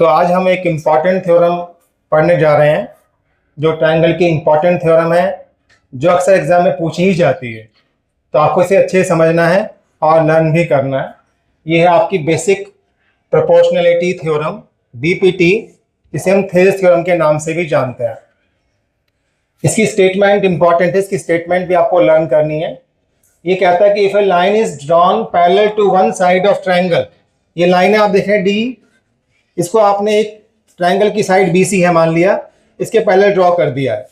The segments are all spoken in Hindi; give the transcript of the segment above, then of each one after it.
तो आज हम एक इम्पॉर्टेंट थ्योरम पढ़ने जा रहे हैं जो ट्रायंगल की इम्पॉर्टेंट थ्योरम है, जो अक्सर एग्जाम में पूछी ही जाती है। तो आपको इसे अच्छे से समझना है और लर्न भी करना है। ये है आपकी बेसिक प्रोपोर्शनैलिटी थ्योरम, बीपीटी, इसे हम थेल्स थ्योरम के नाम से भी जानते हैं। इसकी स्टेटमेंट इंपॉर्टेंट है, इसकी स्टेटमेंट भी आपको लर्न करनी है। ये कहता है कि if a line is drawn parallel to one side of triangle, ये लाइन है आप देख रहे हैं डी, इसको आपने एक ट्रायंगल की साइड बीसी है मान लिया, इसके पैरेलल ड्रॉ कर दिया है।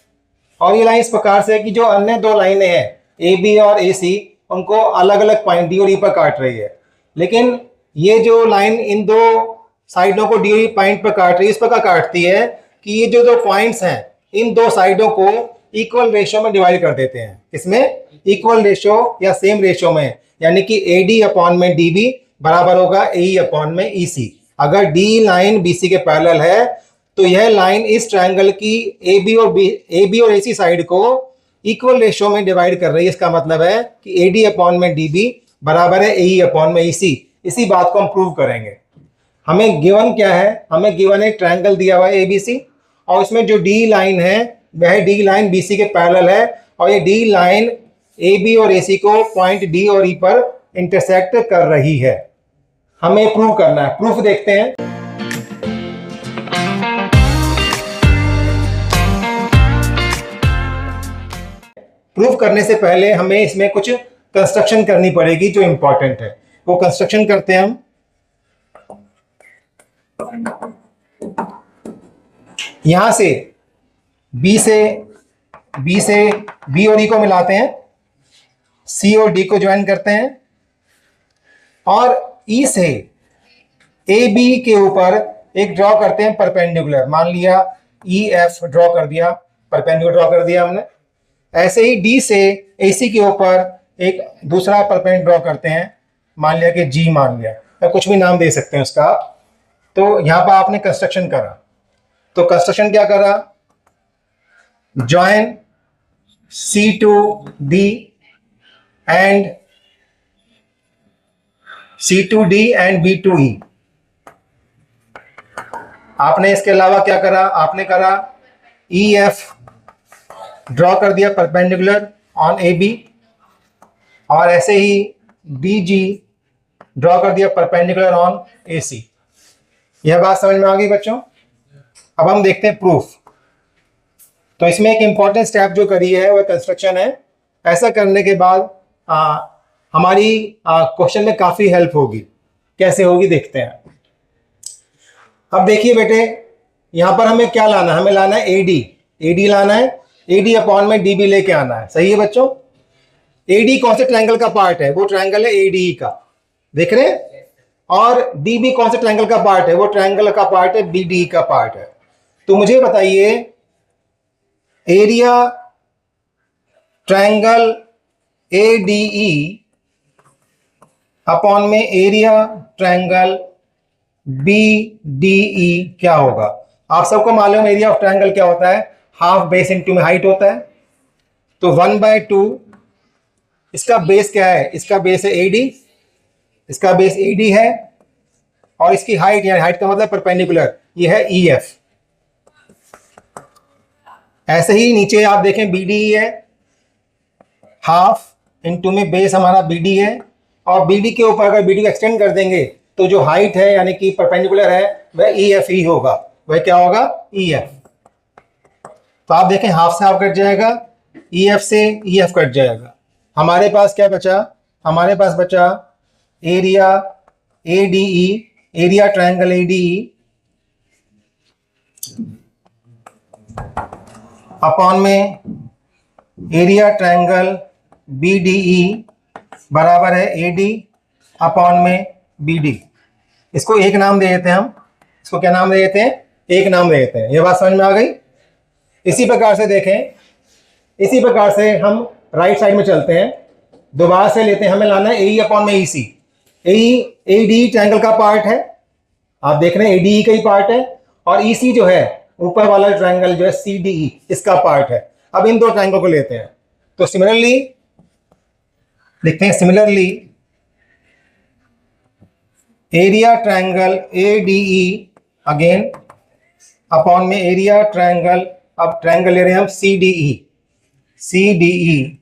और ये लाइन इस प्रकार से है कि जो अन्य दो लाइनें हैं ए बी और ए सी, उनको अलग अलग पॉइंट डी और ई पर काट रही है। लेकिन ये जो लाइन इन दो साइडों को डी और ई पॉइंट पर काट रही है, इस प्रकार काटती है कि ये जो दो पॉइंट्स हैं इन दो साइडों को इक्वल रेशियो में डिवाइड कर देते हैं। इसमें इक्वल रेशियो या सेम रेशियो में, यानी कि ए डी अपॉन में डी बी बराबर होगा ए ई अपॉन में ई सी। अगर डी लाइन बी सी के पैरेलल है तो यह लाइन इस ट्रायंगल की ए बी और ए सी साइड को इक्वल रेशियो में डिवाइड कर रही है। इसका मतलब है कि ए डी अपॉन में डी बी बराबर है ए ई अपॉन में ई सी। इसी बात को हम प्रूव करेंगे। हमें गिवन क्या है, हमें गिवन एक ट्रायंगल दिया हुआ है ए बी सी, और इसमें जो डी लाइन है वह डी लाइन बी सी के पैरेलल है, और ये डी लाइन ए बी और ए सी को पॉइंट डी और ई पर इंटरसेक्ट कर रही है। हमें प्रूव करना है। प्रूफ देखते हैं। प्रूफ करने से पहले हमें इसमें कुछ कंस्ट्रक्शन करनी पड़ेगी जो इंपॉर्टेंट है। वो कंस्ट्रक्शन करते हैं हम। यहां से बी और ई को मिलाते हैं, सी और डी को ज्वाइन करते हैं, और ई से ए बी के ऊपर एक ड्रॉ करते हैं परपेंडिकुलर। मान लिया ई एफ ड्रॉ कर दिया, परपेंडिकुलर ड्रॉ कर दिया हमने। ऐसे ही डी से ए सी के ऊपर एक दूसरा परपेंडिकुलर ड्रॉ करते हैं, मान लिया कि जी मान लिया, या कुछ भी नाम दे सकते हैं उसका। तो यहां पर आपने कंस्ट्रक्शन करा। तो कंस्ट्रक्शन क्या करा, join C to D and C to D and B to E. आपने इसके अलावा क्या करा, आपने करा ई एफ ड्रॉ कर दिया परपेंडिकुलर ऑन ए बी, और ऐसे ही डी जी ड्रॉ कर दिया परपेंडिकुलर ऑन ए सी। यह बात समझ में आ गई बच्चों। अब हम देखते हैं प्रूफ। तो इसमें एक इंपॉर्टेंट स्टेप जो करी है वह कंस्ट्रक्शन है। ऐसा करने के बाद हमारी क्वेश्चन में काफी हेल्प होगी। कैसे होगी देखते हैं। अब देखिए बेटे, यहां पर हमें क्या लाना है, हमें लाना है एडी लाना है। एडी अपॉन में डीबी लेके आना है। सही है बच्चों। एडी कौन से ट्रायंगल का पार्ट है, वो ट्रायंगल है एडी का, देख रहे हैं। और डीबी कौन से ट्रायंगल का पार्ट है, वो ट्रायंगल का पार्ट है बीडी का पार्ट है। तो मुझे बताइए एरिया ट्रायंगल एडीई अपॉन में एरिया ट्रायंगल बीडीई क्या होगा। आप सबको मालूम है एरिया ऑफ ट्रायंगल क्या होता है, हाफ बेस इंटू में हाइट होता है। तो 1/2 इसका बेस क्या है, इसका बेस है एडी, इसका बेस एडी है, और इसकी हाइट, यानी हाइट का मतलब परपेंडिकुलर, ये है ई एफ। ऐसे ही नीचे आप देखें बीडी है, हाफ इंटू में बेस हमारा बीडी है, और बीडी के ऊपर अगर बीडी को एक्सटेंड कर देंगे तो जो हाइट है यानी कि परपेंडिकुलर है वह ई एफ ही होगा। वह क्या होगा, ई एफ। तो आप देखें हाफ से हाफ कट जाएगा, ई एफ से ई एफ कट जाएगा। हमारे पास क्या बचा, हमारे पास बचा area ADE, area triangle ADE upon में एरिया ट्रायंगल बीडीई बराबर है एडी अपॉन में बीडी। इसको एक नाम दे देते हैं हम। इसको क्या नाम दे देते हैं, एक नाम दे देते हैं। ये बात समझ में आ गई। इसी प्रकार से देखें, इसी प्रकार से हम राइट साइड में चलते हैं। दोबारा से लेते हैं, हमें लाना है ए अपॉन में ई सी। ए डी ट्रायंगल का पार्ट है, आप देख रहे हैं एडी का ही पार्ट है, और ई सी जो है ऊपर वाला ट्रायंगल जो है सी डी ई, इसका पार्ट है। अब इन दो ट्रायंगल को लेते हैं। तो सिमिलरली लिखते हैं, similarly area triangle ADE again upon में एरिया ट्रायंगल, अब ट्रायंगल ले रहे हैं हम सी डी ई, सी डी ई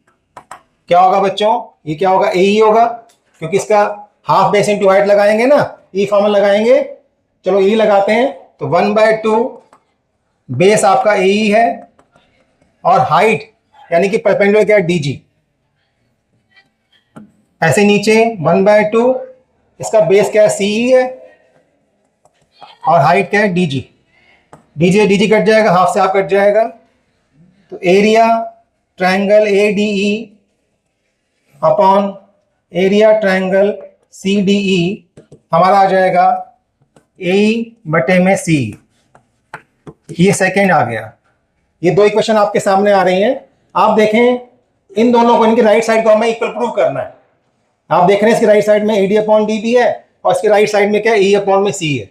क्या होगा बच्चों, ये क्या होगा, ए ई होगा, क्योंकि इसका हाफ बेस इंटू हाइट लगाएंगे ना, ई फॉर्मूला लगाएंगे। चलो ई लगाते हैं, तो 1/2 बेस आपका ए ई है और हाइट यानी कि परपेंडिकुलर क्या है, डी जी। ऐसे नीचे 1/2 इसका बेस क्या है, सी ई है और हाइट क्या है, D G. D G cut जाएगा, हाफ से हाफ कट जाएगा, तो area triangle A D E upon area triangle C D E हमारा आ जाएगा ए बटे में सी। ये सेकेंड आ गया। ये दो इक्वेशन आपके सामने आ रही हैं। आप देखें इन दोनों को, इनकी राइट साइड को हमें इक्वल प्रूव करना है। आप देख रहे हैं इसकी राइट साइड में A D upon D B है और इसकी राइट साइड में क्या है, ए अपॉन में सी है।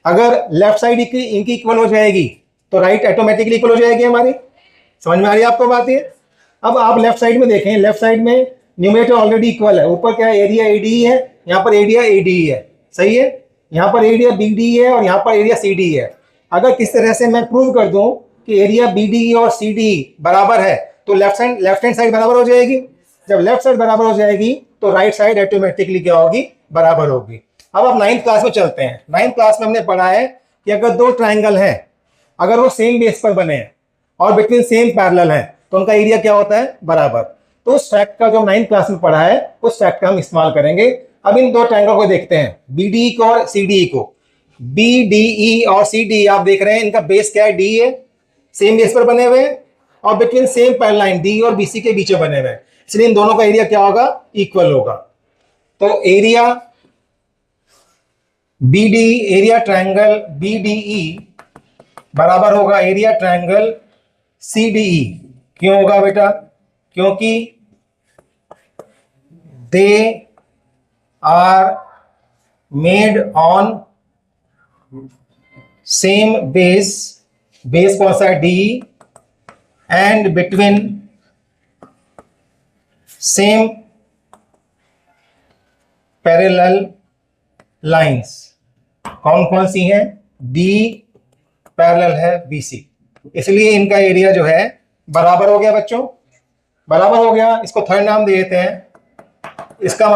अगर लेफ्ट साइड इनकी इक्वल हो जाएगी तो राइट ऑटोमेटिकली इक्वल हो जाएगी हमारी। समझ में आ रही है आपको बात ये। अब आप लेफ्ट साइड में देखें, लेफ्ट साइड में न्यूमरेटर ऑलरेडी इक्वल है, ऊपर क्या है, एरिया ए डी है, यहाँ पर एरिया ए डी है, सही है, यहाँ पर एरिया बी डी है और यहाँ पर एरिया सी डी है। अगर किस तरह से मैं प्रूव कर दूं कि एरिया बी डी और सी डी बराबर है तो लेफ्ट हैंड साइड बराबर हो जाएगी। जब लेफ्ट साइड बराबर हो जाएगी तो राइट साइड ऑटोमेटिकली क्या होगी, बराबर होगी। अब आप 9th क्लास में चलते हैं। 9th क्लास में हमने पढ़ा है कि अगर दो ट्राइंगल हैं, अगर वो सेम बेस पर बने हैं और बिटवीन सेम पैरेलल हैं तो उनका एरिया क्या होता है, बराबर। तो उस फैक्ट का जो 9th क्लास में पढ़ा है उस फैक्ट का हम इस्तेमाल करेंगे। अब इन दो ट्राइंगल को देखते हैं, बी डी को और सी डी को। बी डी ई और सी डी आप देख रहे हैं इनका बेस क्या है, डी है, सेम बेस पर बने हुए हैं और between same parallel line D और बीसी के बीच में बने हुए हैं, इसलिए इन दोनों का एरिया क्या होगा, इक्वल होगा। तो area B D, area triangle B D E बराबर होगा area triangle C D E. क्यों होगा बेटा, क्योंकि they are made on same base, base कौन सा है, D, and between same parallel lines. कौन कौन सी हैं, डी पैरेलल है बीसी, इसलिए इनका एरिया जो है बराबर हो गया बच्चों, बराबर हो गया। इसको थर्ड नाम दे देते हैं। इसका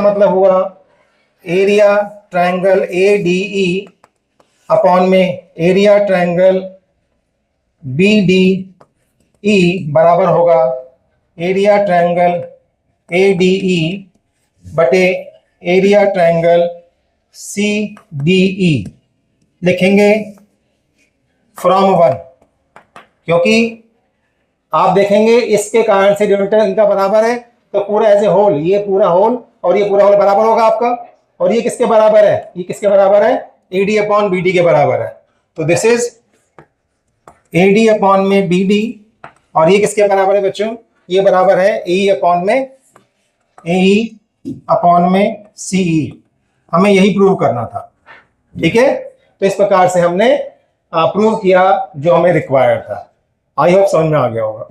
मतलब हुआ area triangle A D E upon में area triangle B D E बराबर होगा area triangle A D E बटे area triangle C D E. लिखेंगे फ्रॉम 1, क्योंकि आप देखेंगे इसके कारण से डिनोमिनेटर इनका बराबर है तो पूरा एज ए होल, ये पूरा होल और ये पूरा होल बराबर होगा आपका। और ये किसके बराबर है, ये किसके बराबर है, A D upon B D के बराबर है। तो this is A D upon में बी डी, और ये किसके बराबर है बच्चों, ये बराबर है ए अपॉन में सी ई। हमें यही प्रूव करना था, ठीक है। तो इस प्रकार से हमने प्रूव किया जो हमें रिक्वायर्ड था। आई होप समझ में आ गया होगा।